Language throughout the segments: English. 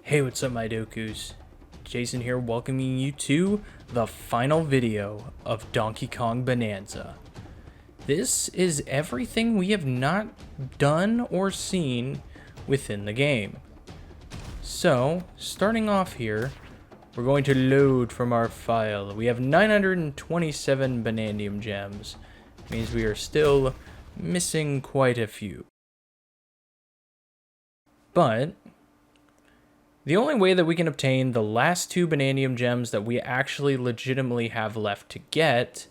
Hey, what's up, my Dokus? Jason here, welcoming you to the final video of Donkey Kong Bonanza. This is everything we have not done or seen within the game. So, starting off here, we're going to load from our file. We have 927 banandium gems. Means we are still missing quite a few. But the only way that we can obtain the last two banandium gems that we actually legitimately have left to get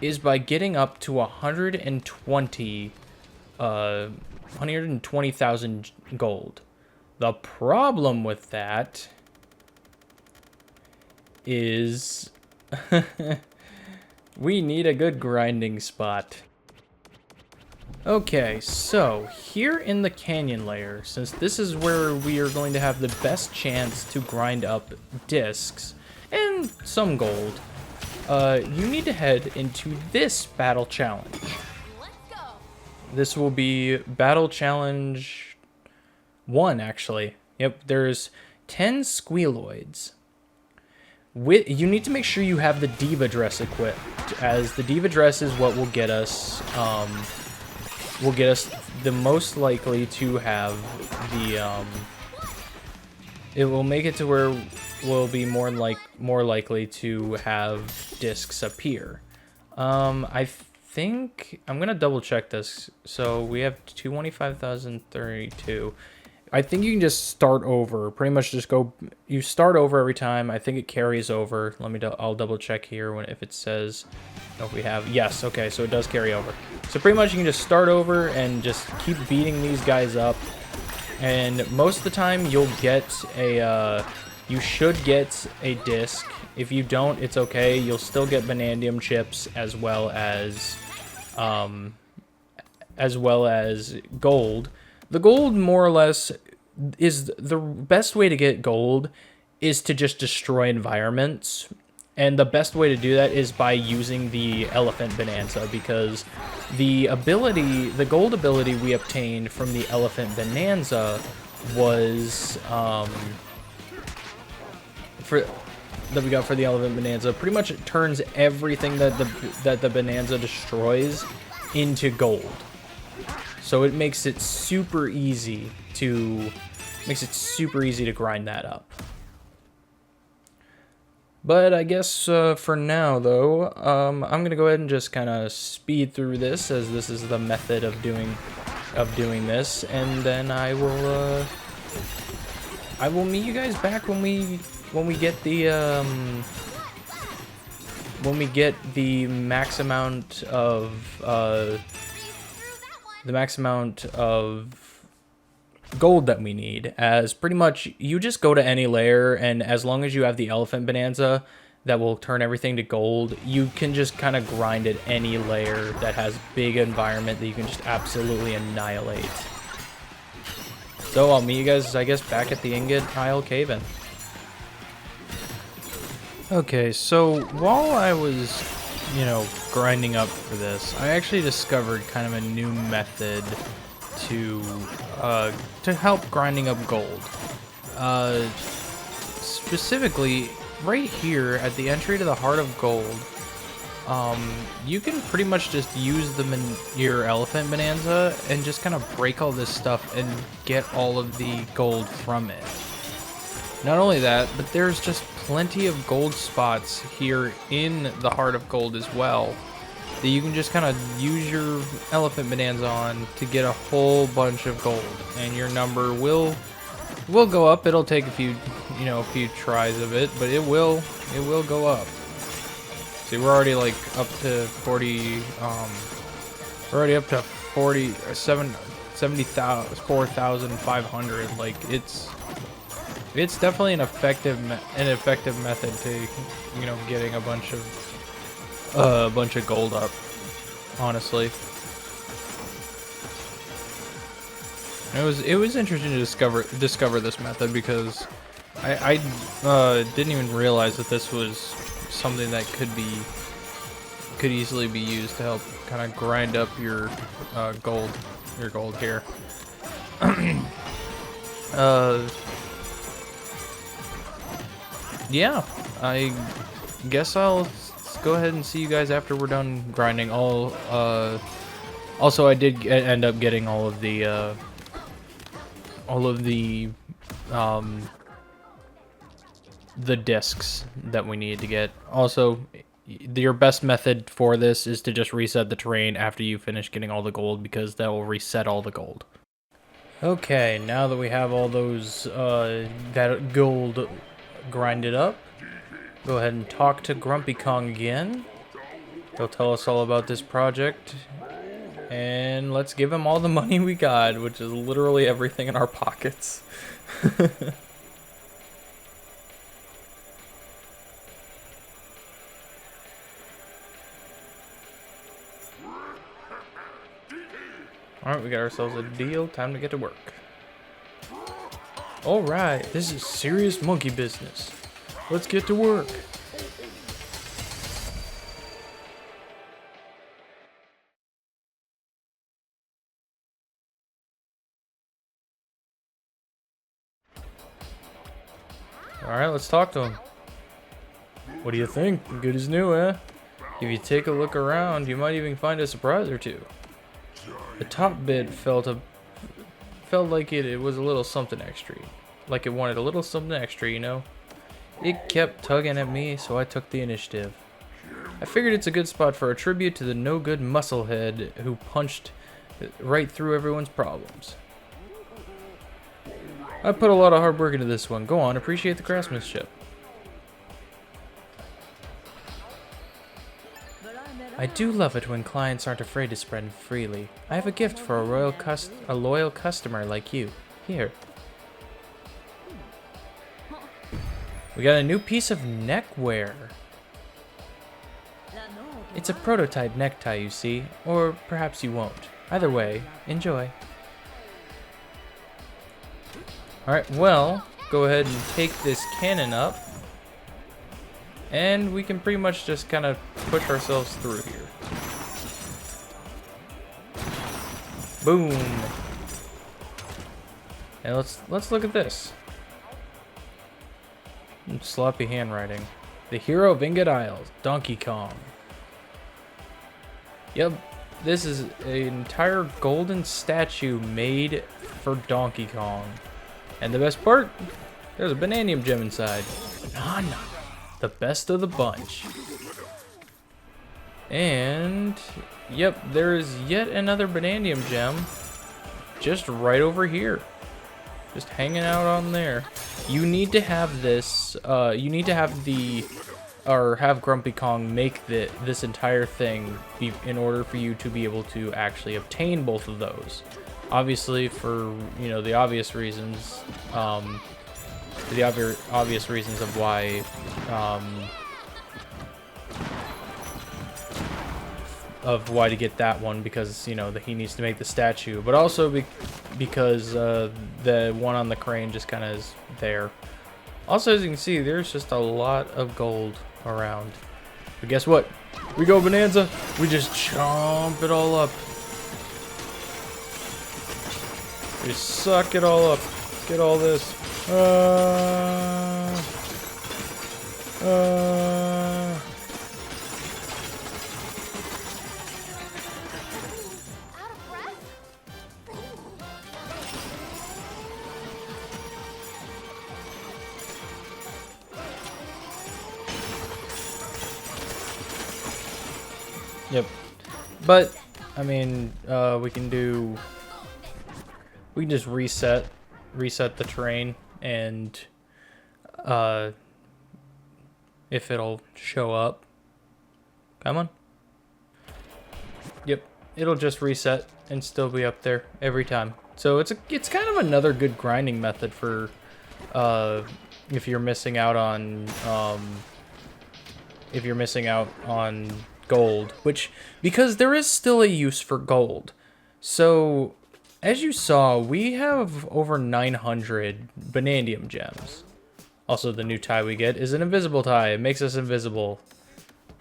is by getting up to 120,000 gold. The problem with that is we need a good grinding spot. Okay, so here in the canyon layer, since this is where we are going to have the best chance to grind up discs and some gold, you need to head into this battle challenge. Let's go. This will be battle challenge 1, actually. Yep, there's 10 squealoids. You need to make sure you have the diva dress equipped, as the diva dress is what will get us the most likely to have the it will make it to where we'll be more likely to have discs appear. I think I'm gonna double check this. So we have 25,032. I think you can just start over. Pretty much just you start over every time. I think it carries over. I'll double check here if it says, if we have, yes, okay, so it does carry over. So pretty much you can just start over and just keep beating these guys up. And most of the time you should get a disc. If you don't, it's okay. You'll still get banandium chips as well as gold. The gold, more or less, is the best way to get gold is to just destroy environments. And the best way to do that is by using the elephant Bananza, because the gold ability we obtained from the elephant Bananza was, that we got for the elephant Bonanza, pretty much it turns everything that the Bonanza destroys into gold. So it makes it super easy to grind that up. But I guess for now, though, I'm gonna go ahead and just kind of speed through this, as this is the method of doing this, and then I will meet you guys back when we get the max amount of gold that we need, as pretty much you just go to any layer, and as long as you have the elephant Bonanza that will turn everything to gold, you can just kind of grind at any layer that has big environment that you can just absolutely annihilate. So I'll meet you guys, I guess, back at the Ingot Isle Cave-in. Okay, so while I was, grinding up for this, I actually discovered kind of a new method to help grinding up gold. Specifically, right here at the entry to the Heart of Gold, you can pretty much just use your elephant Bonanza and just kind of break all this stuff and get all of the gold from it. Not only that, but there's just plenty of gold spots here in the Heart of Gold as well that you can just kind of use your elephant Bonanza on to get a whole bunch of gold, and your number will go up. It'll take a few tries of it, but it will go up. See, we're already like up to 40. We're already up to 74,500. Like it's definitely an effective method to getting a bunch of gold up, honestly. It was interesting to discover this method, because I didn't even realize that this was something that could easily be used to help kind of grind up your gold here. yeah, I guess I'll go ahead and see you guys after we're done grinding. Also, I did end up getting all of the um, the discs that we need to get. Also, your best method for this is to just reset the terrain after you finish getting all the gold, because that will reset all the gold. Okay, now that we have all those that gold grinded up, go ahead and talk to Grumpy Kong again. He'll tell us all about this project, and let's give him all the money we got, which is literally everything in our pockets. Alright, we got ourselves a deal. Time to get to work. Alright, this is serious monkey business. Let's get to work. Alright, let's talk to him. What do you think? Good as new, eh? If you take a look around, you might even find a surprise or two. The top bit felt like it was a little something extra. Like it wanted a little something extra, you know? It kept tugging at me, so I took the initiative. I figured it's a good spot for a tribute to the no-good musclehead who punched right through everyone's problems. I put a lot of hard work into this one. Go on, appreciate the craftsmanship. I do love it when clients aren't afraid to spread freely. I have a gift for a loyal customer like you. Here. We got a new piece of neckwear. It's a prototype necktie, you see, or perhaps you won't. Either way, enjoy. Alright, well, go ahead and take this cannon up. And we can pretty much just kind of push ourselves through here. Boom. And let's look at this. Sloppy handwriting. The hero of Ingot Isles, Donkey Kong. Yep, this is an entire golden statue made for Donkey Kong. And the best part, there's a banandium gem inside. Banana. The best of the bunch. And yep, there is yet another banandium gem just right over here. Just hanging out on there. You need to have this, you need to have have Grumpy Kong make this entire thing in order for you to be able to actually obtain both of those. Obviously, for, you know, the obvious reasons, obvious reasons of why, to get that one, because, you know, he needs to make the statue, but also because the one on the crane just kind of is there. Also, as you can see, there's just a lot of gold around. But guess what? We go Bananza. We just chomp it all up. We suck it all up. Get all this. Yep. But I mean, we can just reset the terrain, and if it'll show up. Come on. Yep, it'll just reset and still be up there every time. So it's kind of another good grinding method for if you're missing out on gold, because there is still a use for gold. So as you saw, we have over 900 banandium gems. Also, the new tie we get is an invisible tie. It makes us invisible.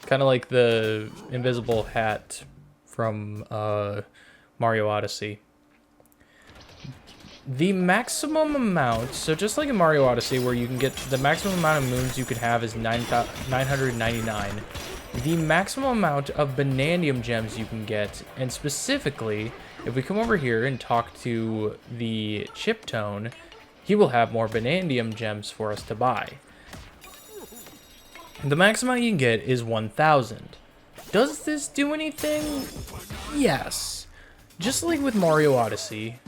Kind of like the invisible hat from Mario Odyssey. The maximum amount, so just like in Mario Odyssey, where you can get the maximum amount of moons you could have is 999. The maximum amount of banandium gems you can get, and specifically, if we come over here and talk to the Chiptone, he will have more banandium gems for us to buy. The maximum you can get is 1,000. Does this do anything? Yes. Just like with Mario Odyssey,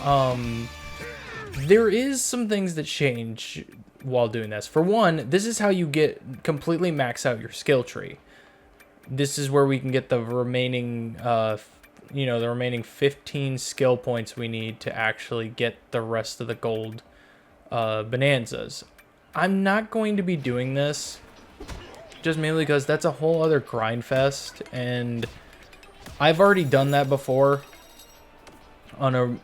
there is some things that change while doing this. For one, this is how you get completely max out your skill tree. This is where we can get the remaining, the remaining 15 skill points we need to actually get the rest of the gold bonanzas. I'm not going to be doing this, just mainly because that's a whole other grind fest, and I've already done that before on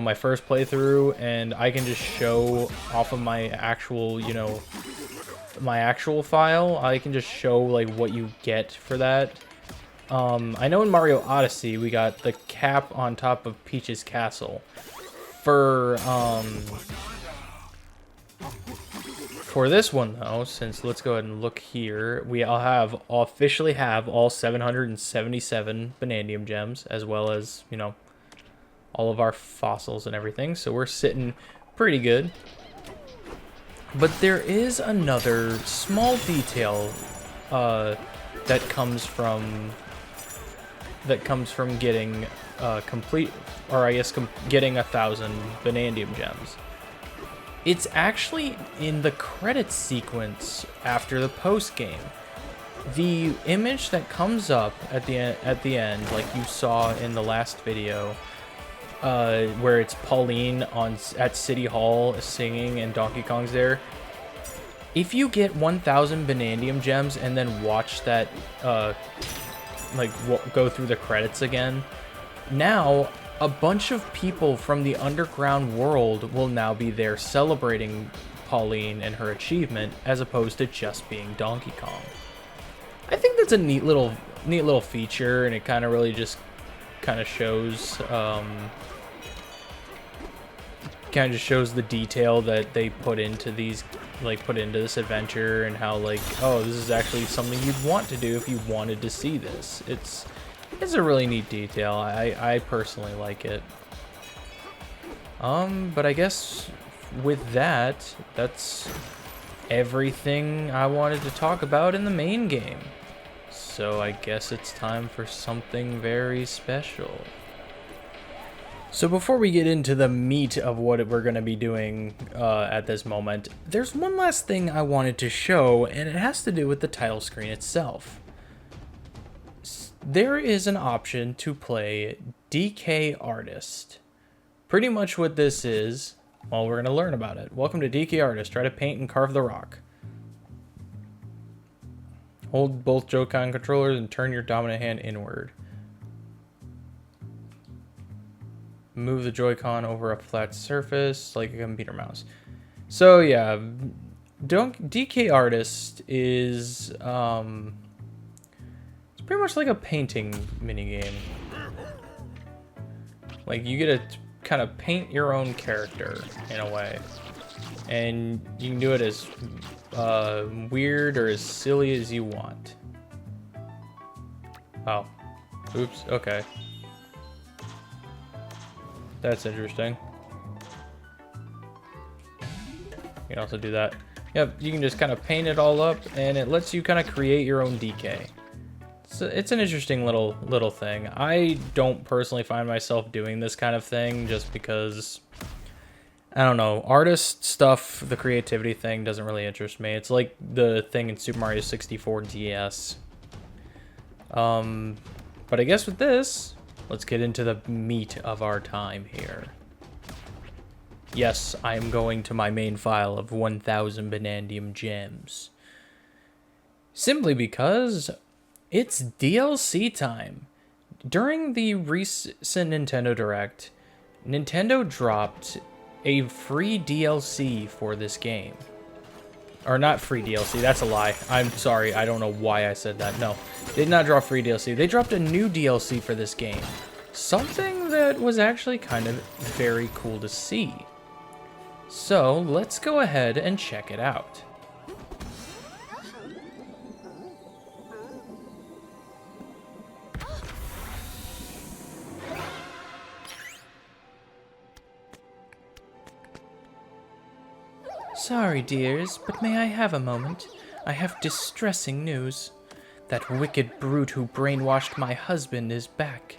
my first playthrough, and I can just show off of my actual, my actual file. I can just show like what you get for that. I know in Mario Odyssey we got the cap on top of Peach's castle. For this one though, since let's go ahead and look here, I'll officially have all 777 banandium gems, as well as, all of our fossils and everything. So we're sitting pretty good. But there is another small detail that comes from getting getting 1,000 banandium gems. It's actually in the credits sequence after the post game. The image that comes up at the end, like you saw in the last video, where it's Pauline at City Hall singing and Donkey Kong's there. If you get 1,000 banandium gems and then watch that, go through the credits again, now a bunch of people from the underground world will now be there celebrating Pauline and her achievement, as opposed to just being Donkey Kong. I think that's a neat little feature, and it kind of really just shows the detail that they put into this adventure, and how oh, this is actually something you'd want to do if you wanted to see this. It's a really neat detail. I personally like it. But I guess with that, that's everything I wanted to talk about in the main game. So I guess it's time for something very special. So before we get into the meat of what we're going to be doing at this moment, there's one last thing I wanted to show, and it has to do with the title screen itself. There is an option to play DK Artist. Pretty much what this is, well, we're going to learn about it. Welcome to DK Artist. Try to paint and carve the rock. Hold both Joy-Con controllers and turn your dominant hand inward. Move the Joy-Con over a flat surface like a computer mouse. So yeah, DK Artist is it's pretty much like a painting minigame. Like you get to kind of paint your own character in a way, and you can do it as weird or as silly as you want. Oh, oops. Okay. That's interesting. You can also do that. Yep, you can just kind of paint it all up, and it lets you kind of create your own DK. So it's an interesting little thing. I don't personally find myself doing this kind of thing just because, I don't know, artist stuff, the creativity thing doesn't really interest me. It's like the thing in Super Mario 64 DS. But I guess with this, let's get into the meat of our time here. Yes, I am going to my main file of 1,000 banandium gems. Simply because it's DLC time. During the recent Nintendo Direct, Nintendo dropped a free DLC for this game. Or not free DLC, that's a lie. I'm sorry, I don't know why I said that. No, they did not drop free DLC. They dropped a new DLC for this game. Something that that was actually kind of very cool to see. So let's go ahead and check it out. Sorry, dears, but may I have a moment? I have distressing news. That wicked brute who brainwashed my husband is back.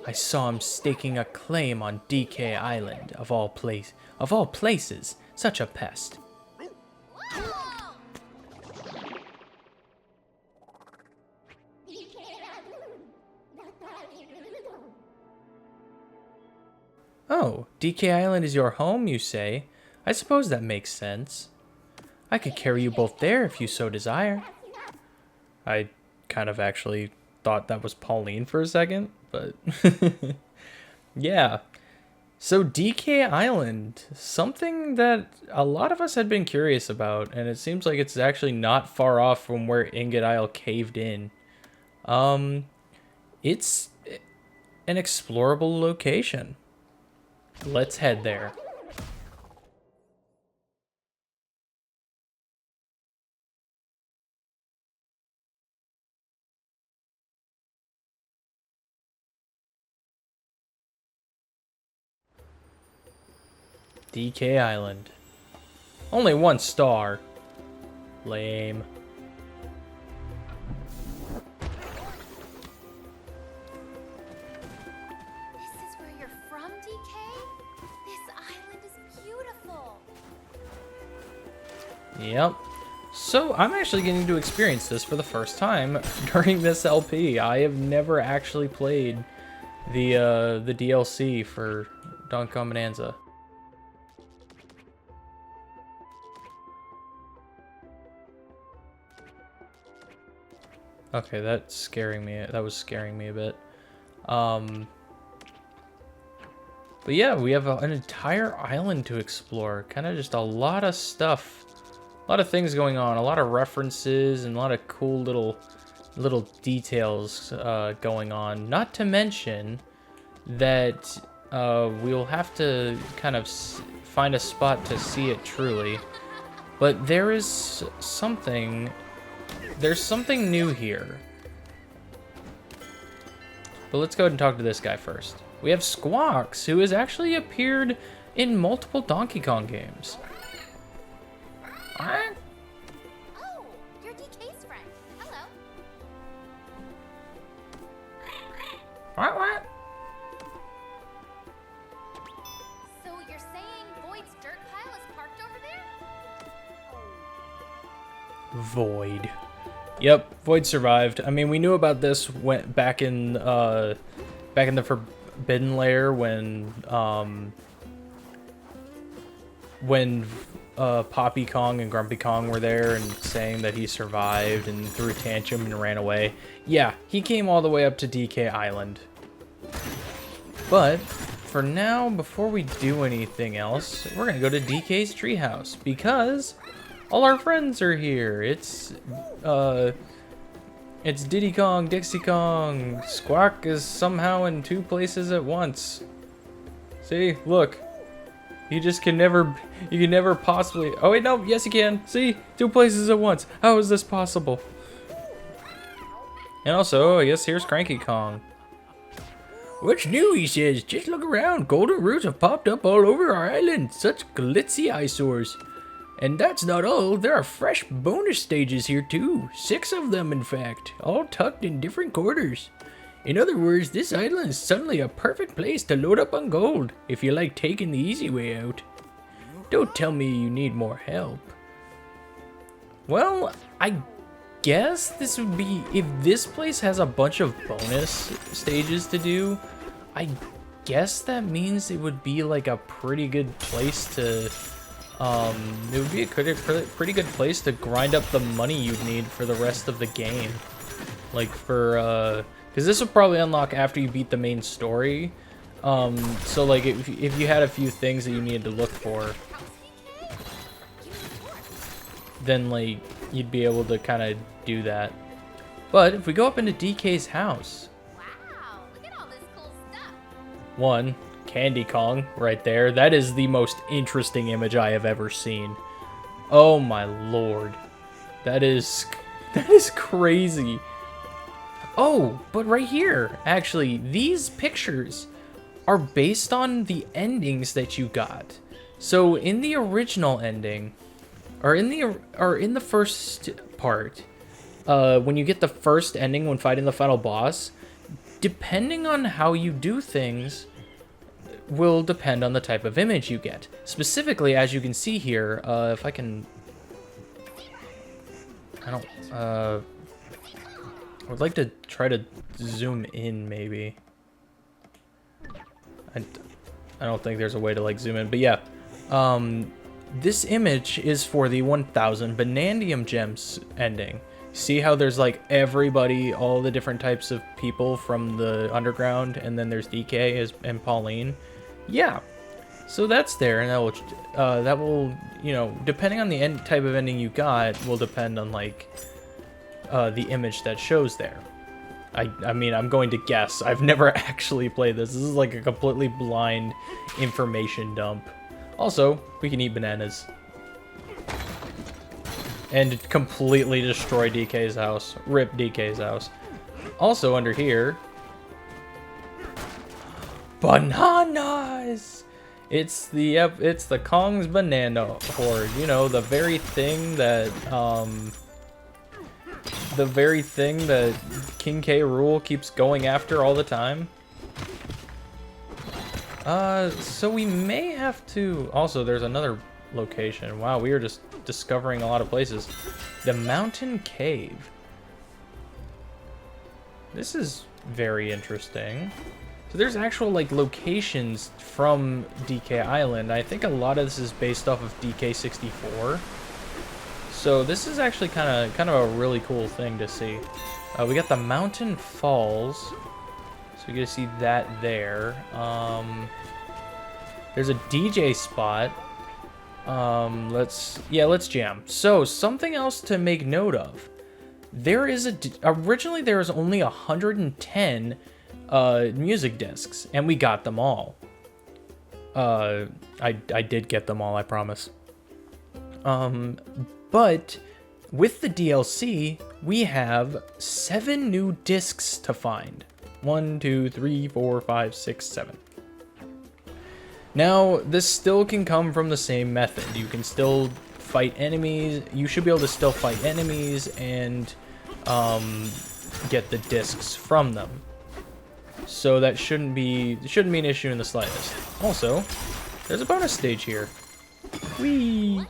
I saw him staking a claim on DK Island, of all places, such a pest. Oh, DK Island is your home, you say? I suppose that makes sense. I could carry you both there if you so desire. I kind of actually thought that was Pauline for a second, but yeah. So DK Island, something that a lot of us had been curious about, and it seems like it's actually not far off from where Ingot Isle caved in. It's an explorable location. Let's head there. DK Island. Only 1 star. Lame. This is where you're from, DK? This island is beautiful. Yep. So I'm actually getting to experience this for the first time during this LP. I have never actually played the DLC for Donkey Kong Bananza. Okay, that's scaring me. That was scaring me a bit. But yeah, we have an entire island to explore. Kind of just a lot of stuff. A lot of things going on. A lot of references and a lot of cool little details going on. Not to mention that we'll have to kind of find a spot to see it truly. But there is something... There's something new here. But let's go ahead and talk to this guy first. We have Squawks, who has actually appeared in multiple Donkey Kong games. Oh, you're DK's friend. Hello. What? So you're saying Void's dirt pile is parked over there? Void. Yep, Void survived. I mean, we knew about this back in the Forbidden Lair when Poppy Kong and Grumpy Kong were there and saying that he survived and threw a tantrum and ran away. Yeah, he came all the way up to DK Island. But for now, before we do anything else, we're gonna go to DK's treehouse because all our friends are here. It's Diddy Kong, Dixie Kong. Squawk is somehow in 2 places at once. See, look. You can never possibly... Oh wait, no, yes you can. See, 2 places at once. How is this possible? And also, I guess here's Cranky Kong. What's new, he says. Just look around. Golden roots have popped up all over our island. Such glitzy eyesores. And that's not all, there are fresh bonus stages here too. 6 of them in fact, all tucked in different quarters. In other words, this island is suddenly a perfect place to load up on gold, if you like taking the easy way out. Don't tell me you need more help. Well, I guess this would be, if this place has a bunch of bonus stages to do, I guess that means it would be like a pretty good place to... it would be a pretty good place to grind up the money you'd need for the rest of the game. Like for, because this will probably unlock after you beat the main story. So like if you had a few things that you needed to look for, then like you'd be able to kind of do that. But if we go up into DK's house. Wow, look at all this cool stuff. One, Candy Kong right there. That is the most interesting image I have ever seen. Oh my lord. That is crazy. Oh, but right here, actually, these pictures are based on the endings that you got. So in the original ending, or in the first part, when you get the first ending when fighting the final boss, depending on how you do things, will depend on the type of image you get. Specifically, as you can see here, if I can, I would like to try to zoom in, maybe. I don't think there's a way to, like, zoom in, but yeah. This image is for the 1000 banandium gems ending. See how there's, like, everybody, all the different types of people from the underground, and then there's DK and Pauline? Yeah. So that's there, and that will, you know, depending on the type of ending you got, will depend on, like, the image that shows there. I mean, I'm going to guess. I've never actually played this. This is like a completely blind information dump. Also, we can eat bananas. And completely destroy DK's house. Rip DK's house. Also, under here... bananas! It's the Kong's banana horde. You know, the very thing that, King K. Rool keeps going after all the time. So we may have to... Also, there's another location. Wow, we are just discovering a lot of places. The Mountain Cave. This is very interesting. So there's actual, like, locations from DK Island. I think a lot of this is based off of DK64. So this is actually kind of a really cool thing to see. We got the Mountain Falls, so you get to see that there. There's a DJ spot. Let's jam. So something else to make note of. There is originally there was only 110 music discs, and we got them all. I did get them all, I promise. But with the DLC, we have 7 new discs to find. 1, 2, 3, 4, 5, 6, 7. Now, this still can come from the same method. You can still fight enemies. You should be able to still fight enemies and get the discs from them. So that shouldn't be an issue in the slightest. Also, there's a bonus stage here. Whee!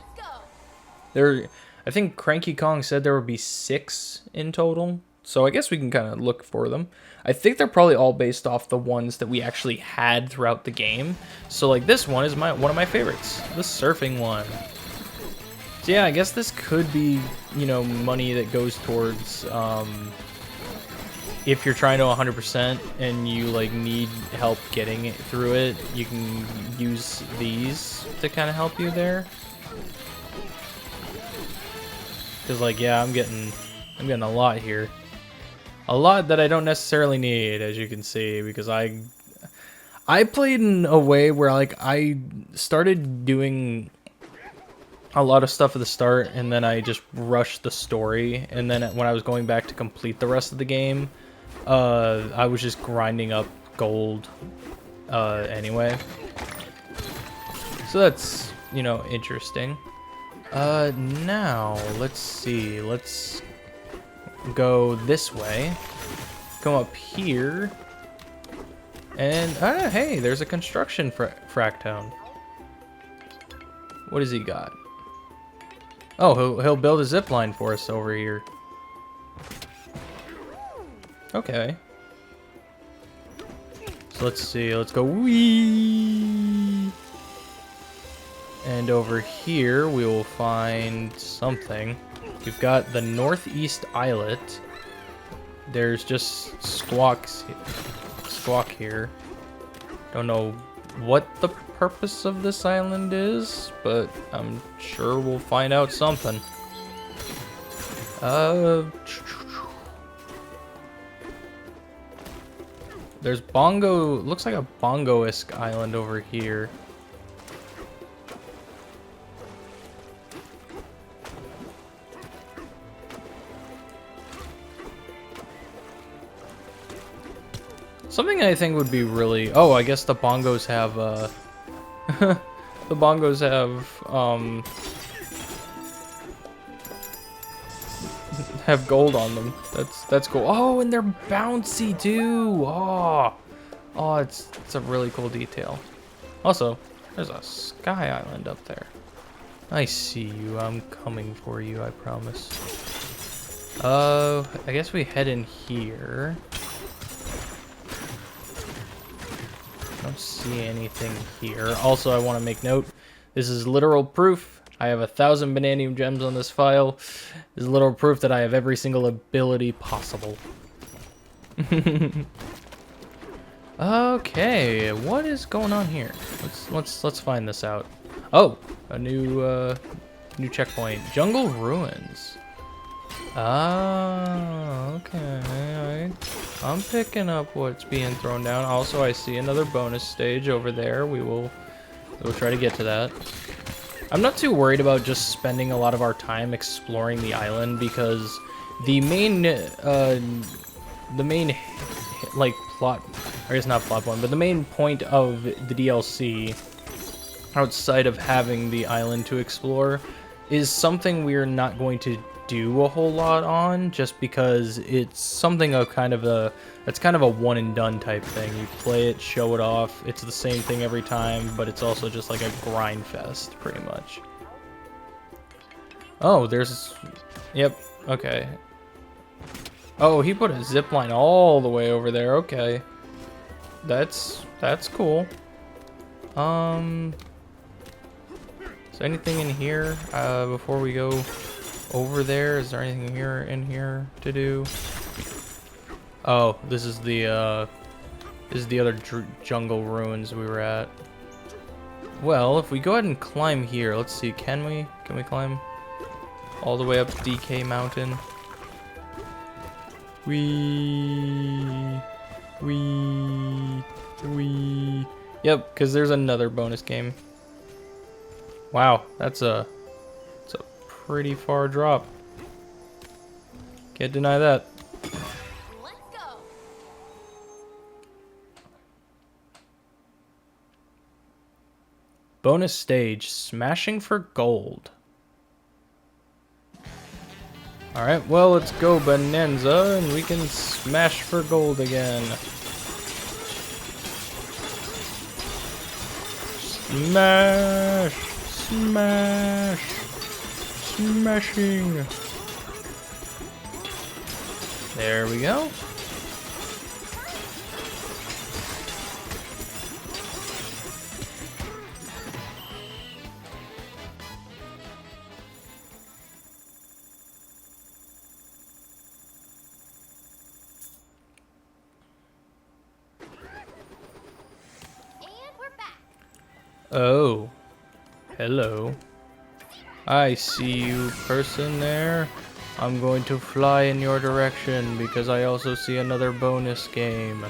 I think Cranky Kong said there would be 6 in total. So I guess we can kind of look for them. I think they're probably all based off the ones that we actually had throughout the game. So like this one is one of my favorites. The surfing one. So yeah, I guess this could be, you know, money that goes towards if you're trying to 100% and you like need help getting it through it, you can use these to kind of help you there. Cause like, yeah, I'm getting a lot here. A lot that I don't necessarily need, as you can see, because I played in a way where like I started doing a lot of stuff at the start, and then I just rushed the story, and then when I was going back to complete the rest of the game, I was just grinding up gold anyway. So that's, you know, interesting. Now, let's see. Let's go this way. Come up here. And, hey, there's a construction fractone. What has he got? Oh, he'll build a zip line for us over here. Okay. So let's see. Let's go. Whee! And over here, we will find something. We've got the northeast islet. There's just squawk here. Don't know what the purpose of this island is, but I'm sure we'll find out something. There's bongo, looks like a bongo-esque island over here. Something I think would be really, oh, I guess the bongos have, the bongos have gold on them. That's cool. Oh, and they're bouncy too. Oh, it's a really cool detail. Also, there's a sky island up there. I see you. I'm coming for you, I promise. I guess we head in here. Don't see anything here. Also, I want to make note, this is literal proof. I have 1,000 banandium gems on this file. This is literal proof that I have every single ability possible. Okay, what is going on here? Let's find this out. Oh, a new checkpoint. Jungle Ruins. Ah, okay. I'm picking up what's being thrown down. Also, I see another bonus stage over there. We'll try to get to that. I'm not too worried about just spending a lot of our time exploring the island because the main like plot, I guess not plot point, but the main point of the DLC outside of having the island to explore is something we're not going to do a whole lot on, just because it's something of it's kind of a one and done type thing. You play it, show it off, it's the same thing every time, but it's also just like a grind fest pretty much. Oh, yep, okay. Oh, he put a zip line all the way over there. Okay, that's cool. Is there anything in here before we go over there? Is there anything in here to do? Oh, this is the other jungle ruins we were at. Well, if we go ahead and climb here, let's see. Can we climb all the way up DK Mountain? Wee. Yep, because there's another bonus game. Wow, it's a pretty far drop. Can't deny that. Let's go. Bonus stage, smashing for gold. Alright, well, let's go Bananza, and we can smash for gold again. Smash! Smash! Smashing! There we go. Oh, hello. I see you, person there. I'm going to fly in your direction because I also see another bonus game.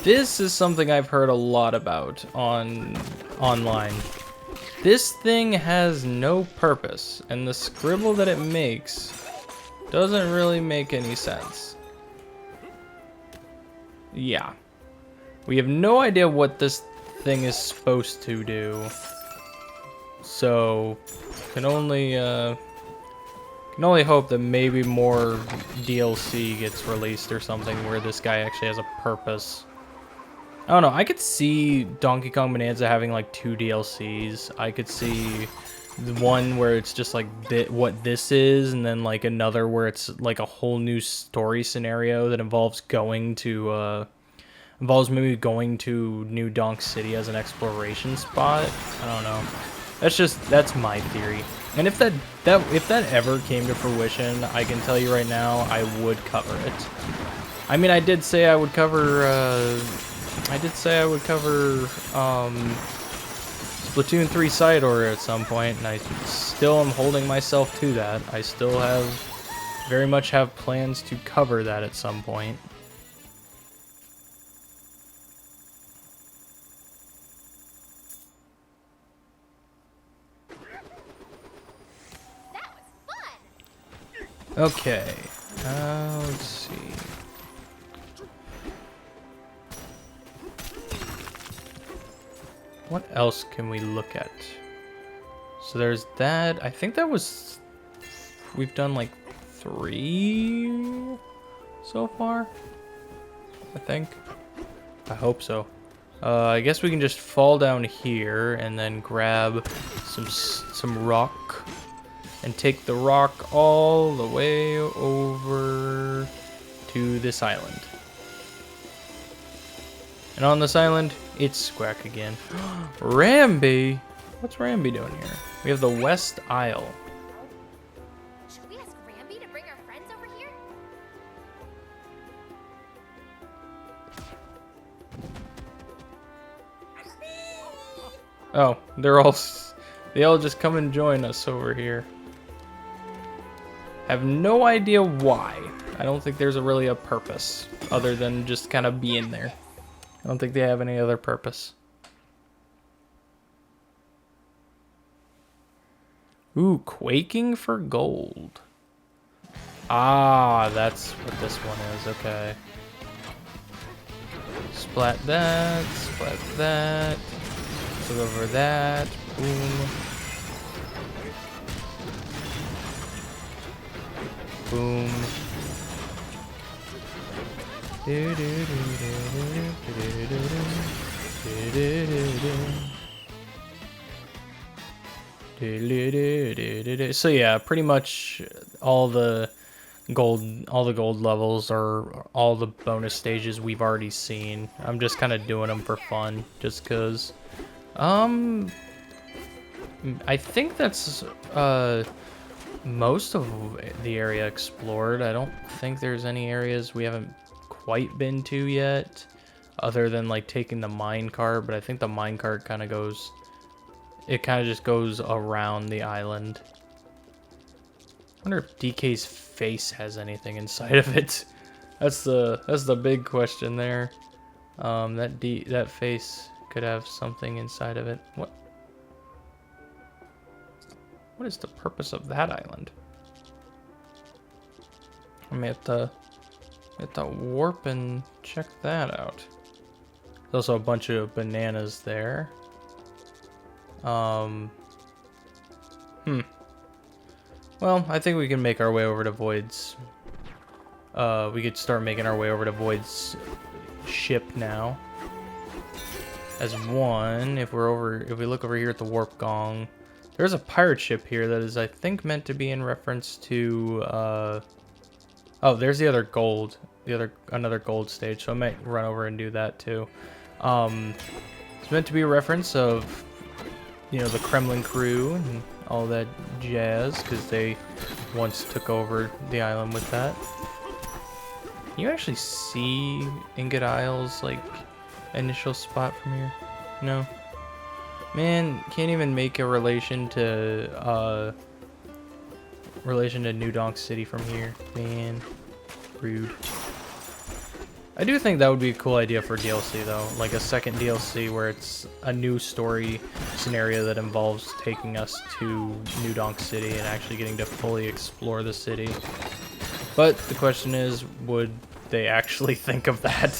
This is something I've heard a lot about online. This thing has no purpose, and the scribble that it makes doesn't really make any sense. Yeah. We have no idea what this thing is supposed to do. So, can only hope that maybe more DLC gets released or something where this guy actually has a purpose. I don't know, I could see Donkey Kong Bonanza having like 2 DLCs. I could see the one where it's just like what this is, and then like another where it's like a whole new story scenario that involves maybe going to New Donk City as an exploration spot. I don't know. That's my theory. And if that ever came to fruition, I can tell you right now, I would cover it. I mean, I did say I would cover Splatoon 3 Side Order at some point, and I still am holding myself to that. I still have very much have plans to cover that at some point. That was fun. Okay, let's see. What else can we look at? So there's that. I think that was... We've done like 3 so far, I think. I hope so. I guess we can just fall down here and then grab some rock and take the rock all the way over to this island. And on this island, it's Squack again. Ramby! What's Ramby doing here? We have the West Isle. Should we ask Ramby to bring our friends over here? Oh, they all just come and join us over here. Have no idea why. I don't think there's really a purpose other than just kind of being there. I don't think they have any other purpose. Ooh, quaking for gold. Ah, that's what this one is. Okay. Splat that, splat that. Look over that. Boom. Boom. So yeah, pretty much all the gold levels are all the bonus stages we've already seen. I'm just kind of doing them for fun, just cause. I think that's most of the area explored. I don't think there's any areas we haven't quite been to yet, other than like taking the minecart. But I think the minecart kind of goes. It kind of just goes around the island. I wonder if DK's face has anything inside of it. That's the big question there. That face could have something inside of it. What is the purpose of that island? I may have to warp and check that out. There's also a bunch of bananas there. Well, I think we can make our way over to Void's. We could start making our way over to Void's ship now. As one, if we look over here at the warp gong, there's a pirate ship here that is, I think, meant to be in reference to. Oh, there's the other gold, another gold stage. So I might run over and do that too. It's meant to be a reference of, the Kremlin crew and all that jazz, because they once took over the island with that. Can you actually see Ingot Isle's like initial spot from here? No. Man, can't even make a relation to New Donk City from here. Man, rude. I do think that would be a cool idea for DLC though, like a second DLC where it's a new story scenario that involves taking us to New Donk City and actually getting to fully explore the city. But the question is, would they actually think of that?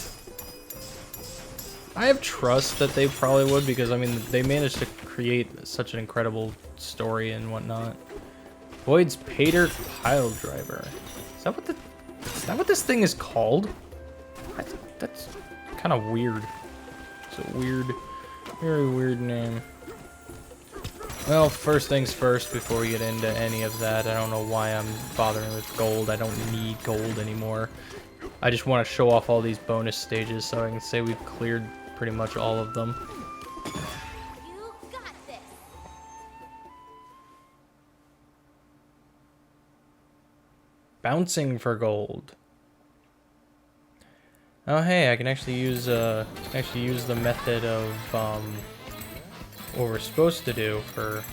I have trust that they probably would, because I mean they managed to create such an incredible story and whatnot. Void's Pater Pile Driver. Is that what this thing is called? That's kind of weird. It's a weird, very weird name. Well, first things first, before we get into any of that, I don't know why I'm bothering with gold. I don't need gold anymore. I just want to show off all these bonus stages so I can say we've cleared pretty much all of them. You got this. Bouncing for gold. Oh hey, I can actually use the method of what we're supposed to do for.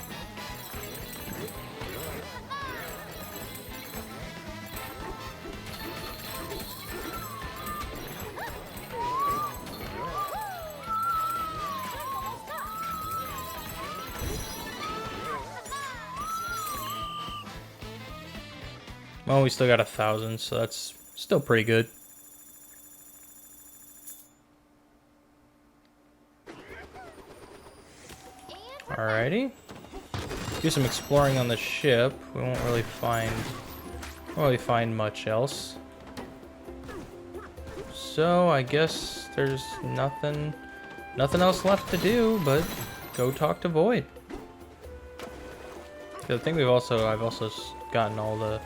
Well, we still got 1,000, so that's still pretty good. Alrighty. Do some exploring on the ship. We won't really find much else. So I guess there's nothing else left to do but go talk to Void. I think I've also gotten all the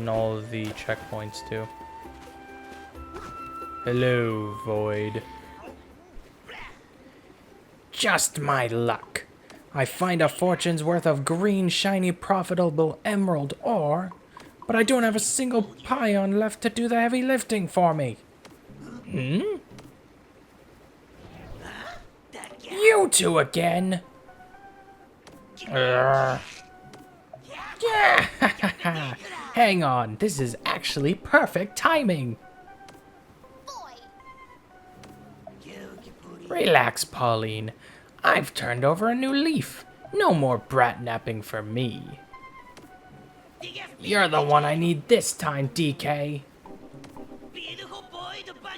of the checkpoints too. Hello, Void. Just my luck. I find a fortune's worth of green, shiny, profitable emerald ore, but I don't have a single pion left to do the heavy lifting for me. Hmm? You two again? Yeah. Hang on, this is actually perfect timing. Relax, Pauline. I've turned over a new leaf. No more brat napping for me. You're the one I need this time, DK.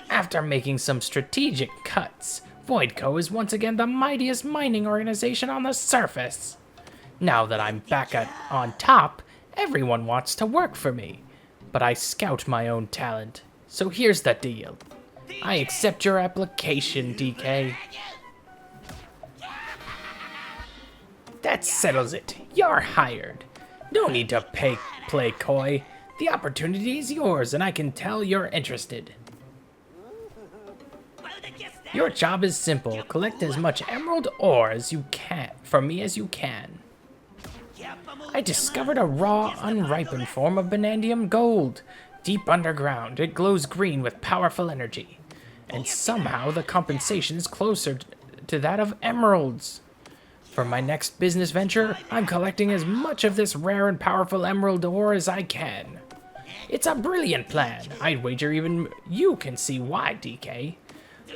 After making some strategic cuts, Voidco is once again the mightiest mining organization on the surface. Now that I'm back on top, everyone wants to work for me. But I scout my own talent. So here's the deal. I accept your application, DK. That settles it. You're hired. No need to play coy. The opportunity is yours, and I can tell you're interested. Your job is simple. Collect as much emerald ore as you can from me as you can. I discovered a raw, unripened form of banandium gold. Deep underground, it glows green with powerful energy. And somehow the compensation is closer to that of emeralds. For my next business venture, I'm collecting as much of this rare and powerful emerald ore as I can. It's a brilliant plan. I'd wager even you can see why, DK.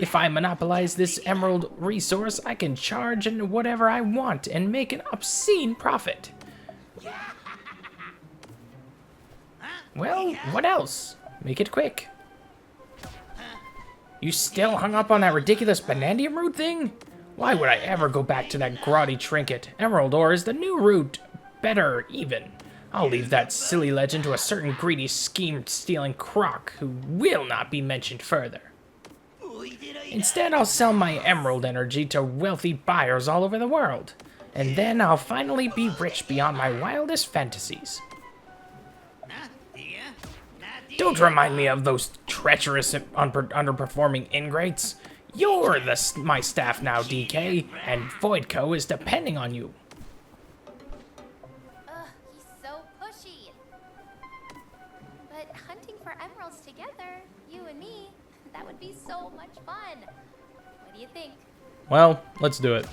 If I monopolize this emerald resource, I can charge whatever I want and make an obscene profit. Well, what else? Make it quick. You still hung up on that ridiculous banandium root thing? Why would I ever go back to that grotty trinket? Emerald ore is the new root. Better, even. I'll leave that silly legend to a certain greedy, scheme-stealing crock who will not be mentioned further. Instead, I'll sell my emerald energy to wealthy buyers all over the world. And then I'll finally be rich beyond my wildest fantasies. Don't remind me of those treacherous, underperforming ingrates. You're my staff now, DK, and Voidco is depending on you. Ugh, he's so pushy. But hunting for emeralds together, you and me, that would be so much fun. What do you think? Well, let's do it.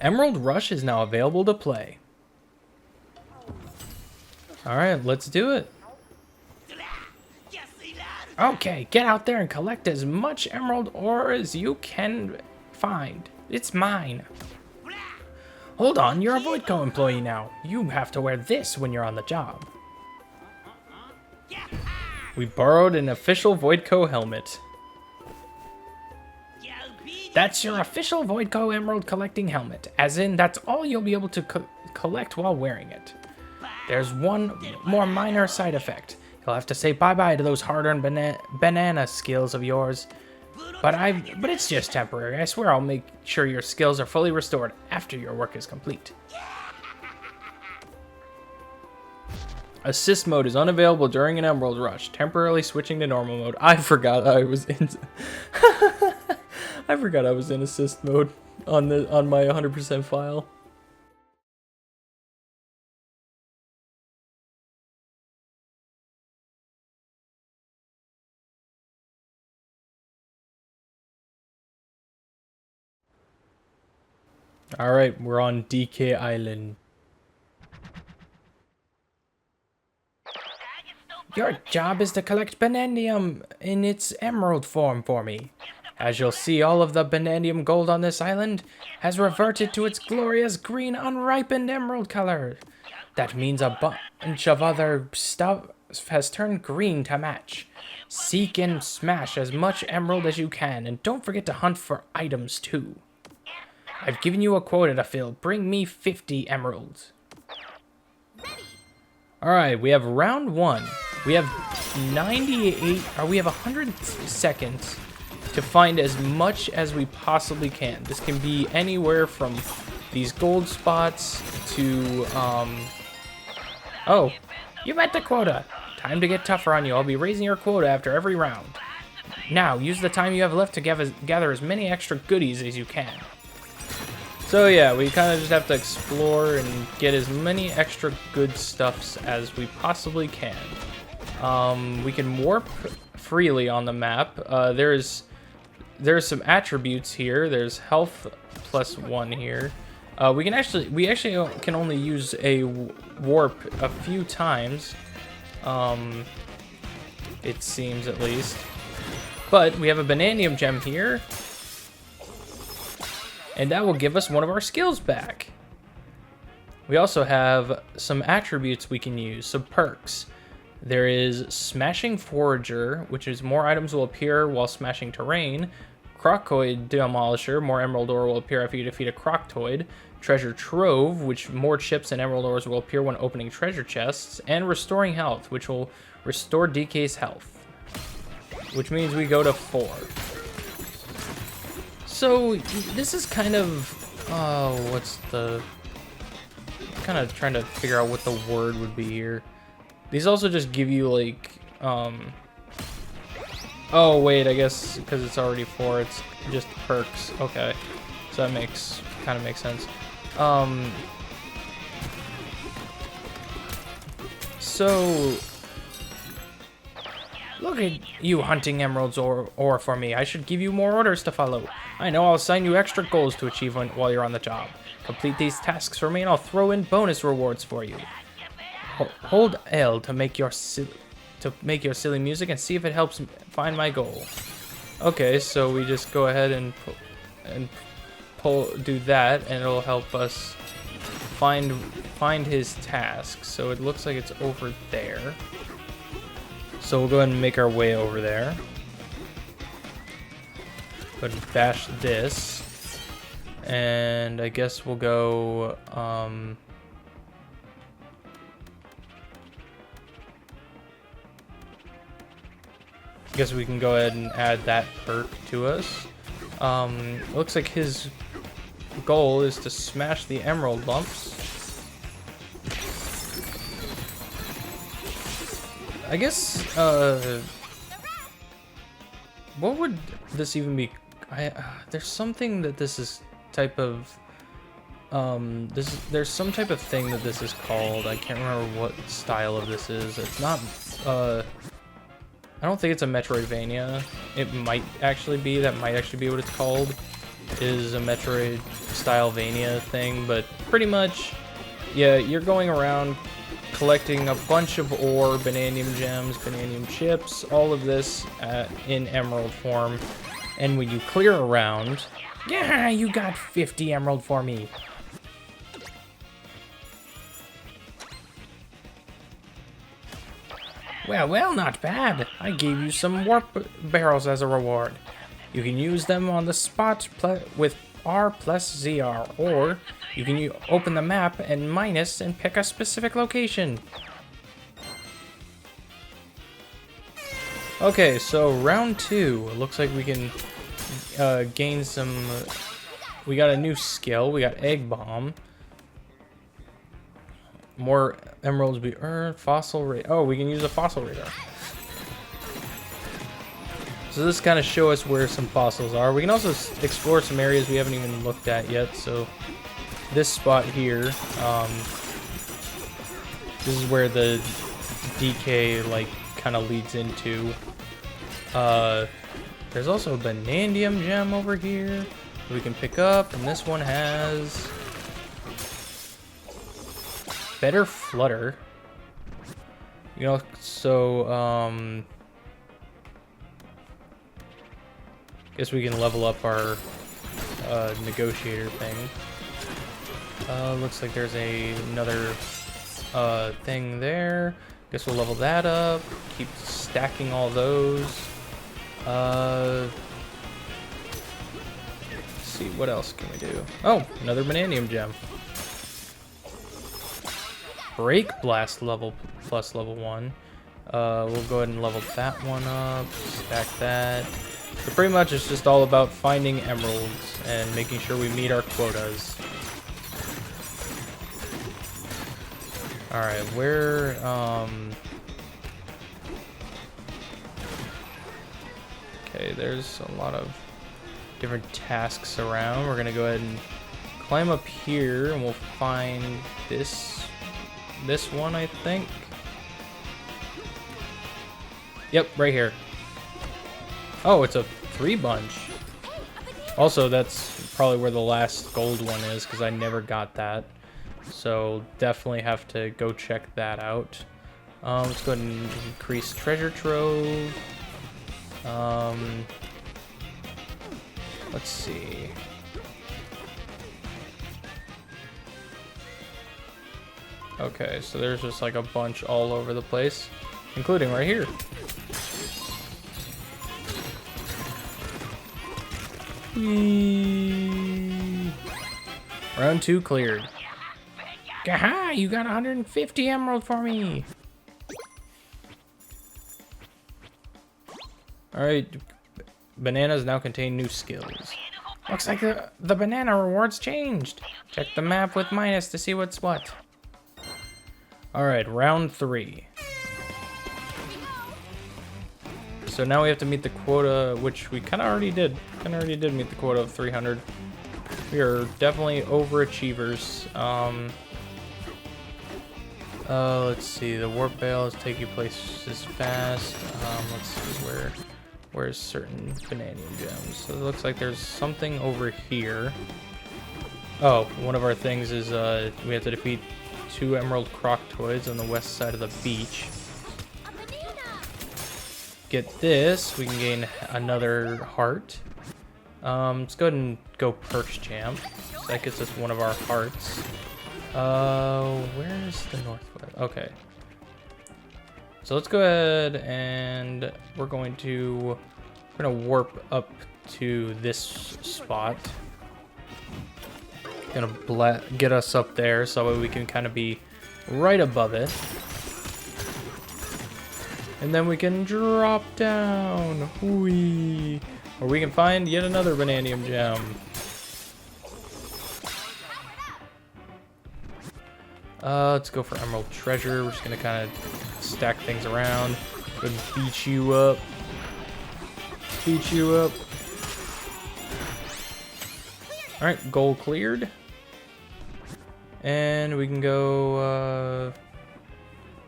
Emerald Rush is now available to play. Alright, let's do it. Okay, get out there and collect as much emerald ore as you can find. It's mine. Hold on, you're a Voidco employee now. You have to wear this when you're on the job. We borrowed an official Voidco helmet. That's your official Voidco emerald collecting helmet. As in, that's all you'll be able to collect while wearing it. There's one more minor side effect. You'll have to say bye-bye to those hard-earned banana skills of yours. But it's just temporary. I swear I'll make sure your skills are fully restored after your work is complete. Assist mode is unavailable during an Emerald Rush, temporarily switching to normal mode. I forgot I was in I forgot I was in assist mode on my 100% file. Alright, we're on DK Island. Your job is to collect banandium in its emerald form for me. As you'll see, all of the banandium gold on this island has reverted to its glorious green unripened emerald color. That means a bunch of other stuff has turned green to match. Seek and smash as much emerald as you can, and don't forget to hunt for items too. I've given you a quota to fill. Bring me 50 emeralds. Alright, we have round 1. We have 100 seconds to find as much as we possibly can. This can be anywhere from these gold spots to, Oh, you met the quota. Time to get tougher on you. I'll be raising your quota after every round. Now, use the time you have left to gather as many extra goodies as you can. So yeah, we kind of just have to explore and get as many extra good stuffs as we possibly can. We can warp freely on the map. There's some attributes here. There's health +1 here. We actually can only use a warp a few times. It seems, at least. But we have a banandium gem here, and that will give us one of our skills back. We also have some attributes we can use, some perks. There is Smashing Forager, which is more items will appear while smashing terrain. Crocoid Demolisher, more emerald ore will appear after you defeat a Croctoid. Treasure Trove, which more chips and emerald ores will appear when opening treasure chests. And Restoring Health, which will restore DK's health. Which means we go to 4. So, this is kind of... what's the... kind of trying to figure out what the word would be here. These also just give you, like, Oh, wait, I guess because it's already 4, it's just perks. Okay. So that kind of makes sense. So... Look at you hunting emeralds ore for me. I should give you more orders to follow. I know I'll assign you extra goals to achieve while you're on the job. Complete these tasks for me and I'll throw in bonus rewards for you. Hold L to make your silly music and see if it helps find my goal. Okay, so we just go ahead and do that, and it'll help us find his task. So it looks like it's over there. So we'll go ahead and make our way over there. Go ahead and bash this, and I guess we'll go. I guess we can go ahead and add that perk to us. Looks like his goal is to smash the emerald lumps. I guess, what would this even be? There's something that this is type of, there's some type of thing that this is called. I can't remember what style of this is. It's not, I don't think it's a Metroidvania. It might actually be. That might actually be what it's called. Is a Metroid Stylevania thing, but pretty much, yeah, you're going around collecting a bunch of ore, banandium gems, banandium chips, all of this in emerald form. And when you clear a round, yeah, you got 50 emerald for me. Well, not bad. I gave you some warp barrels as a reward. You can use them on the spot with R plus ZR, or you can open the map and minus and pick a specific location. Okay, so round 2. It looks like we can gain some... we got a new skill. We got Egg Bomb. More emeralds be earned. Fossil rate. Oh, we can use a fossil radar. So this kind of show us where some fossils are. We can also explore some areas we haven't even looked at yet. So this spot here, this is where the DK like kind of leads into. There's also a banandium gem over here we can pick up, and this one has better flutter. You know, so Guess we can level up our negotiator thing. Looks like there's another thing there. Guess we'll level that up. Keep stacking all those. Let's see, what else can we do? Oh, another banandium gem. Break blast level plus level 1. We'll go ahead and level that one up. Stack that. So pretty much it's just all about finding emeralds and making sure we meet our quotas. Alright, where, okay, there's a lot of different tasks around. We're gonna go ahead and climb up here and we'll find this one, I think. Yep, right here. Oh, it's a 3 bunch. Also, that's probably where the last gold one is, because I never got that. So definitely have to go check that out. Let's go ahead and increase treasure trove. Let's see. Okay, so there's just like a bunch all over the place, including right here. Whee! Round 2 cleared. Gaha! You got 150 emerald for me! Alright, bananas now contain new skills. Looks like the banana rewards changed. Check the map with minus to see what's what. Alright, round 3. So now we have to meet the quota, which we kind of already did. Kind of already did meet the quota of 300. We are definitely overachievers. Let's see. The warp bales take you places fast. Let's see where's certain banandium gems. So it looks like there's something over here. Oh, one of our things is we have to defeat 2 emerald croctoids on the west side of the beach. Get this, we can gain another heart. Let's go ahead and go perch champ. So that gets us one of our hearts. Where's the northwest? Okay. So let's go ahead and we're gonna warp up to this spot. Gonna get us up there so that way we can kind of be right above it. And then we can drop down. Whee! Or we can find yet another banandium gem. Let's go for emerald treasure. We're just gonna kind of stack things around. Go and beat you up. Beat you up. Alright, goal cleared. And we can go,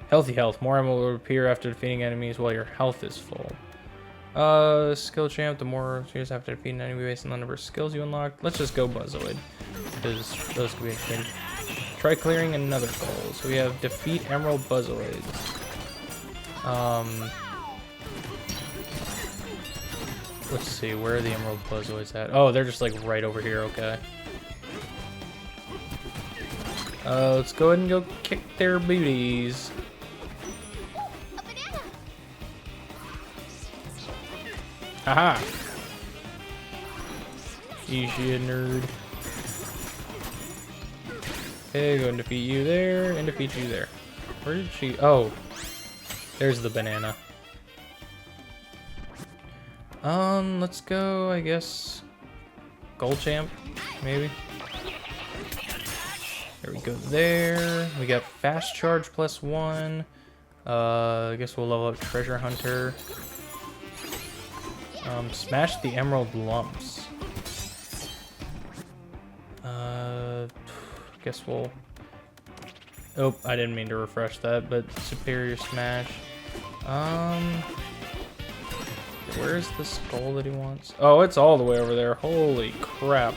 healthy health. More ammo will appear after defeating enemies while your health is full. Skill champ, the more skills after defeating an enemy based on the number of skills you unlock. Let's just go Buzzoid, because those could be interesting. Try clearing another goal. So we have defeat emerald Buzzoids. Let's see, where are the emerald Buzzoids at? Oh, they're just like right over here, okay. Let's go ahead and go kick their booties. Haha! Easy, nerd. Okay, go and defeat you there, and defeat you there. Where did she? Oh, there's the banana. Let's go, I guess, gold champ, maybe. There we go there. We got fast charge +1. I guess we'll level up treasure hunter. Smash the emerald lumps. Guess we'll... Oh, I didn't mean to refresh that, but superior smash. Where's the skull that he wants? Oh, it's all the way over there. Holy crap.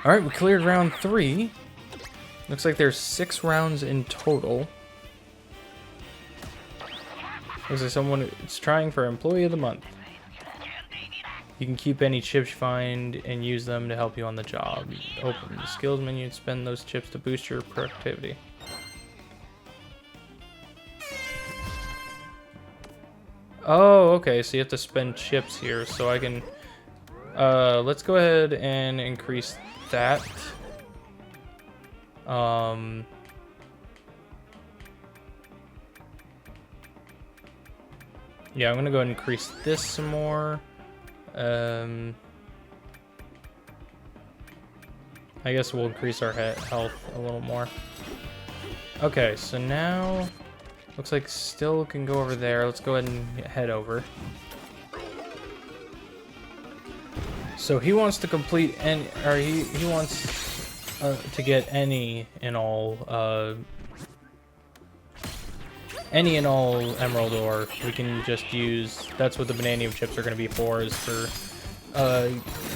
Alright, we cleared round 3. Looks like there's 6 rounds in total. Looks like someone is trying for Employee of the Month. You can keep any chips you find and use them to help you on the job. Open the skills menu and spend those chips to boost your productivity. Oh, okay, so you have to spend chips here, so I can... let's go ahead and increase that. Yeah, I'm gonna go ahead and increase this some more. I guess we'll increase our health a little more. Okay, so now looks like still can go over there. Let's go ahead and head over. So he wants to complete he wants to get any and all emerald ore. We can just use, that's what the banandium chips are going to be for, is for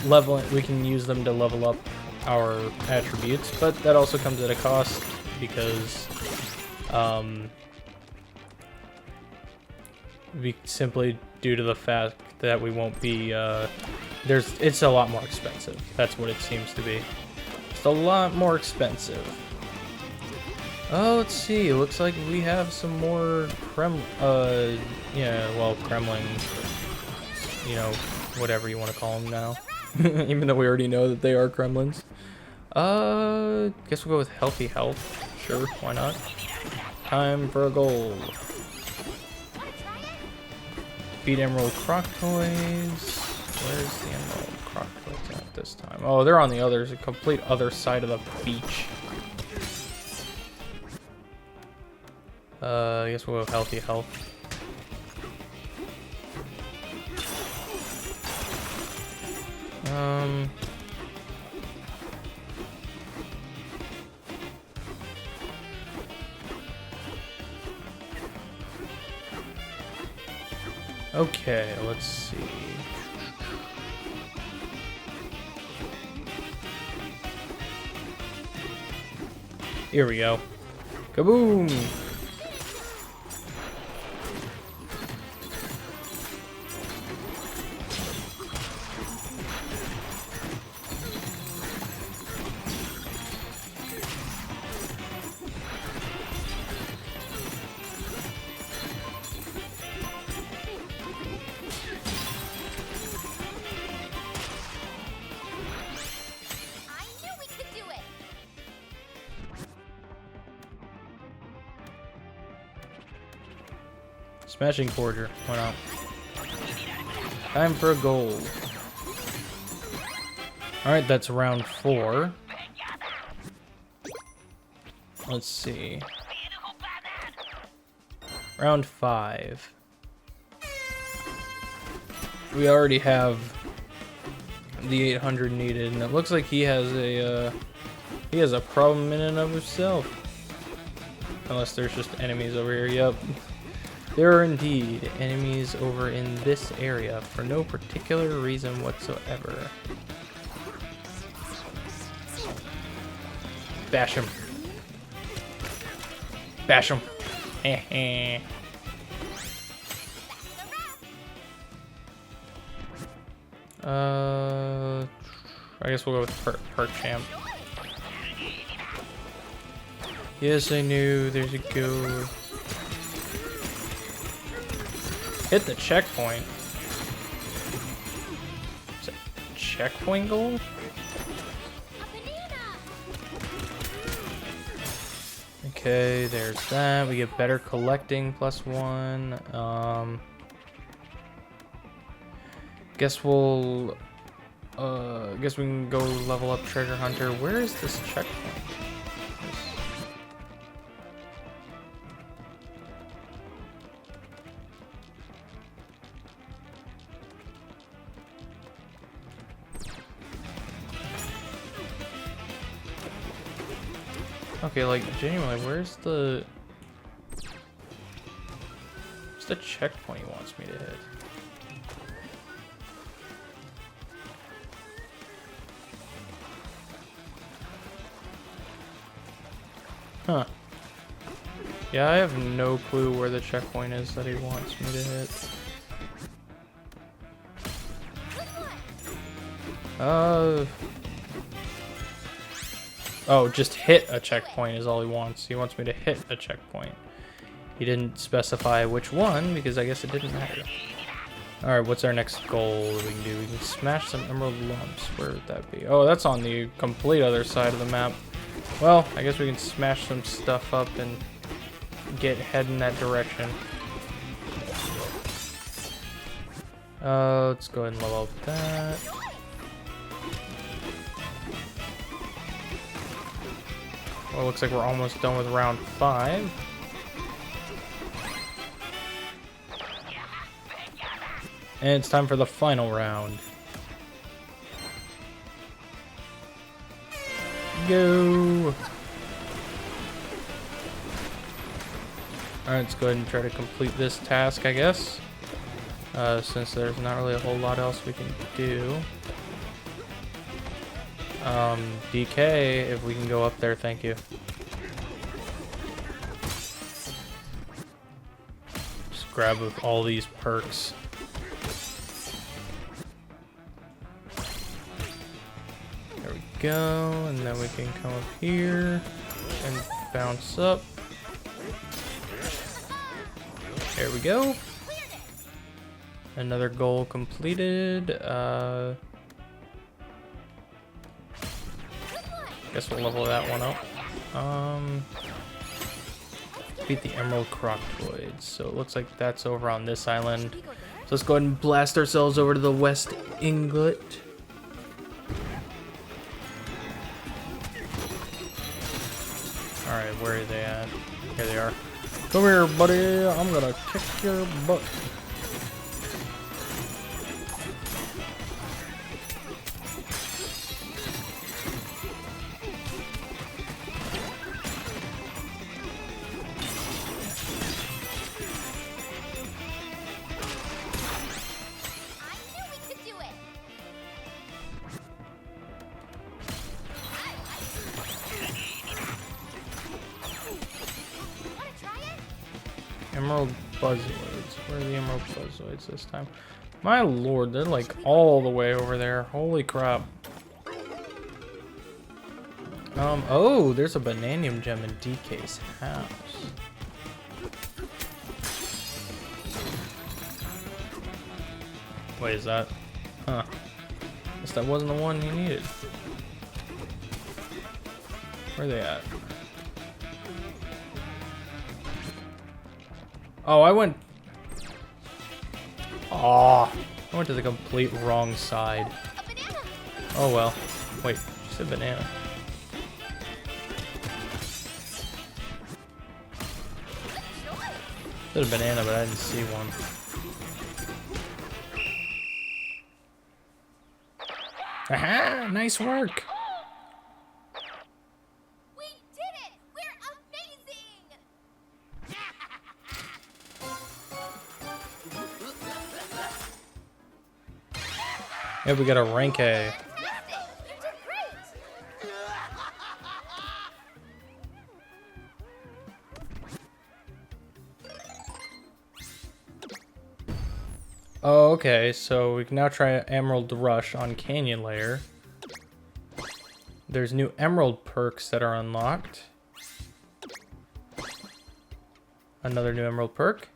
leveling. We can use them to level up our attributes, but that also comes at a cost because simply due to the fact that we won't be it's a lot more expensive. That's what it seems to be. It's a lot more expensive. Oh, let's see. It looks like we have some more Kremlings, you know, whatever you want to call them now. Even though we already know that they are Kremlins. Guess we'll go with healthy health. Sure, why not? Time for a goal. Beat Emerald Croctoids. Where's the Emerald Croctoids at this time? Oh, they're on the complete other side of the beach. I guess we'll have healthy health. Okay, let's see. Here we go. Kaboom! Smashing Forger. Why not? Time for a goal. Alright, that's round 4. Let's see. Round 5. We already have the 800 needed, and it looks like he has a problem in and of himself. Unless there's just enemies over here. Yep. There are indeed enemies over in this area for no particular reason whatsoever. Bash him. Bash him. Heh. I guess we'll go with Perk Champ. Yes, I knew. There's a go. Hit the checkpoint. Is it checkpoint goal? Okay, there's that. We get better collecting +1. Guess we'll guess we can go level up Treasure Hunter. Where is this checkpoint? Okay, like, genuinely, where's the checkpoint he wants me to hit? Huh. Yeah, I have no clue where the checkpoint is that he wants me to hit. Oh, just hit a checkpoint is all he wants. He wants me to hit a checkpoint. He didn't specify which one because I guess it didn't matter. Alright, what's our next goal we can do? We can smash some emerald lumps. Where would that be? Oh, that's on the complete other side of the map. Well, I guess we can smash some stuff up and head in that direction. Let's go ahead and level up that. Well, it looks like we're almost done with round 5. And it's time for the final round. Go! Alright, let's go ahead and try to complete this task, I guess. Since there's not really a whole lot else we can do. DK, if we can go up there, thank you. Just grab all these perks. There we go, and then we can come up here and bounce up. There we go. Another goal completed. Guess we'll level that one up. Beat the Emerald Croctoids. So it looks like that's over on this island. So let's go ahead and blast ourselves over to the West Inglet. Alright, where are they at? Here they are. Come here, buddy. I'm gonna kick your butt. Emerald Buzzoids. Where are the Emerald Buzzoids this time? My lord, they're like all the way over there. Holy crap. Oh, there's a banandium gem in DK's house. Wait, is that? Huh. Guess that wasn't the one he needed. Where are they at? Oh, I went to the complete wrong side. Oh well. Wait, she said banana. Said a banana, but I didn't see one. Aha! Nice work! Yeah, we got a rank A. Oh, okay, so we can now try Emerald Rush on Canyon Layer. There's new Emerald perks that are unlocked. Another new Emerald perk.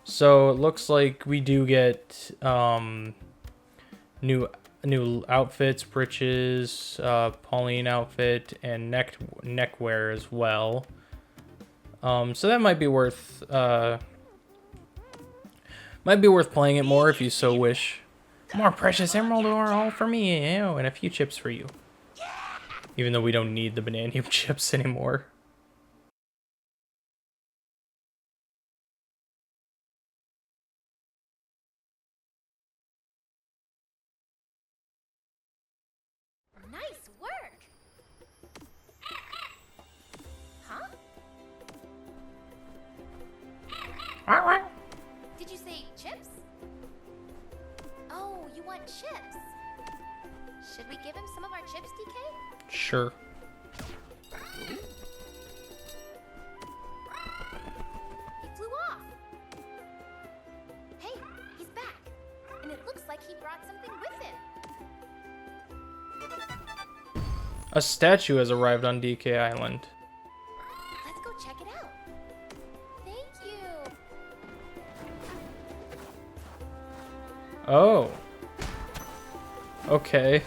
So it looks like we do get new outfits, breeches, Pauline outfit, and neckwear as well. So that might be worth playing it more if you so wish. More precious emerald ore, all for me, and a few chips for you. Even though we don't need the banandium chips anymore. Nice work! Huh? Did you say chips? Oh, you want chips? Should we give him some of our chips, DK? Sure. A statue has arrived on DK Island. Let's go check it out. Thank you. Oh. Okay.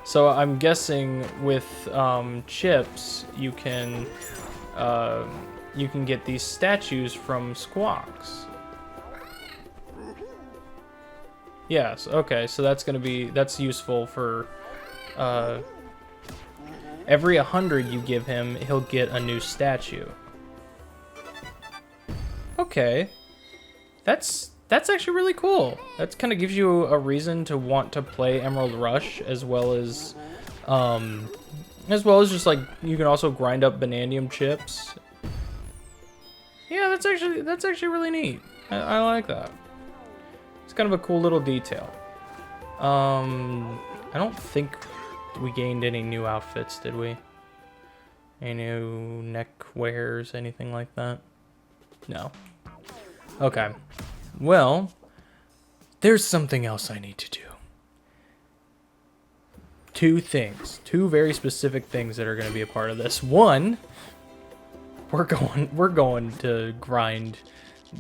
So I'm guessing with chips, you can get these statues from squawks. Yes. Okay. So that's useful for every 100 you give him, he'll get a new statue. Okay. That's actually really cool. That kind of gives you a reason to want to play Emerald Rush, as well as just like you can also grind up banandium chips. Yeah, that's actually really neat. I like that. It's kind of a cool little detail. I don't think we gained any new outfits, did we? Any new neck wears, anything like that? No. Okay. Well, there's something else I need to do. Two very specific things that are going to be a part of this. One, we're going to grind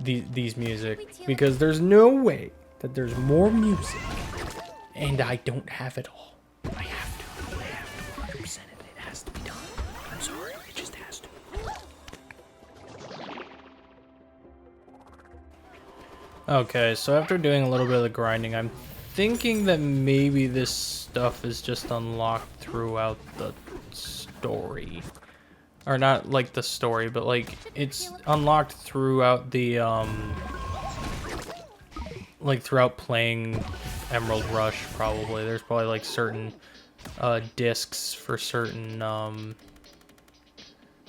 these music, because there's no way that there's more music and I don't have it all. I have to 100% it. It has to be done. I'm sorry, it just has to. Okay, so after doing a little bit of the grinding, I'm thinking that maybe this stuff is just unlocked throughout the story. Or not like the story, but like it's unlocked throughout the like throughout playing Emerald Rush. Probably there's probably like certain discs for certain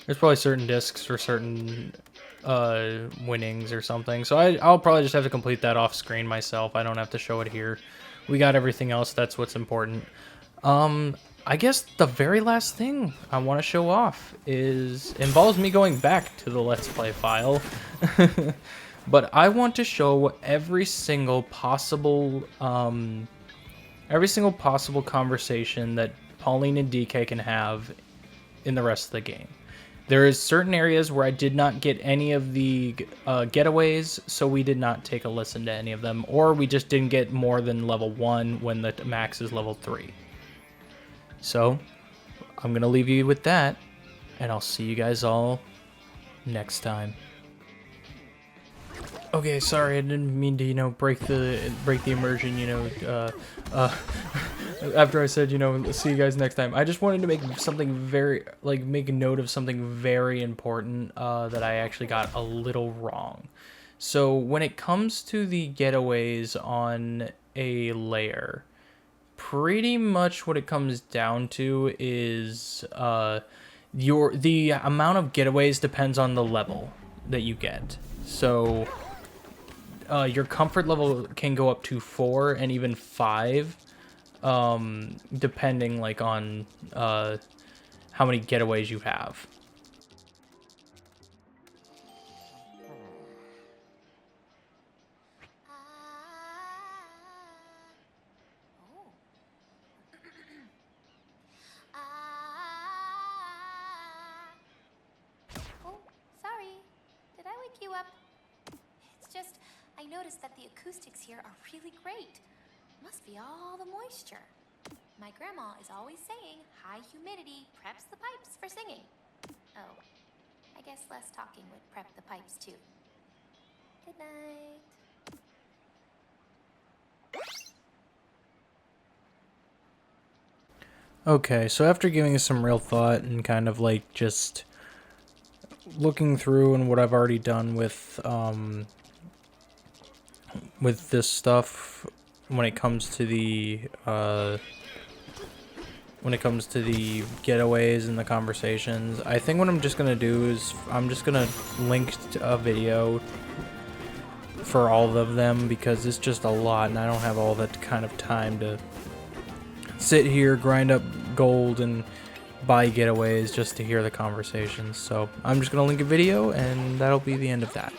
there's probably certain discs for certain winnings or something. So I'll probably just have to complete that off screen myself. I don't have to show it here. We got everything else. That's what's important. I guess the very last thing I want to show off involves me going back to the Let's Play file. But I want to show every single possible conversation that Pauline and DK can have in the rest of the game. There is certain areas where I did not get any of the getaways, so we did not take a listen to any of them, or we just didn't get more than level 1 when the max is level 3. So, I'm going to leave you with that, and I'll see you guys all next time. Okay, sorry, I didn't mean to, break the immersion, after I said, see you guys next time. I just wanted to make something make a note of something very important that I actually got a little wrong. So, when it comes to the getaways on a layer, pretty much what it comes down to is the amount of getaways depends on the level that you get. So your comfort level can go up to 4 and even 5, depending on how many getaways you have. I noticed that the acoustics here are really great. Must be all the moisture. My grandma is always saying high humidity preps the pipes for singing. Oh, I guess less talking would prep the pipes too. Good night. Okay, so after giving it some real thought and kind of just looking through and what I've already done with this stuff when it comes to the getaways and the conversations, I think what I'm just gonna do is I'm just gonna link a video for all of them, because it's just a lot and I don't have all that kind of time to sit here, grind up gold, and buy getaways just to hear the conversations. So I'm just gonna link a video, and that'll be the end of that.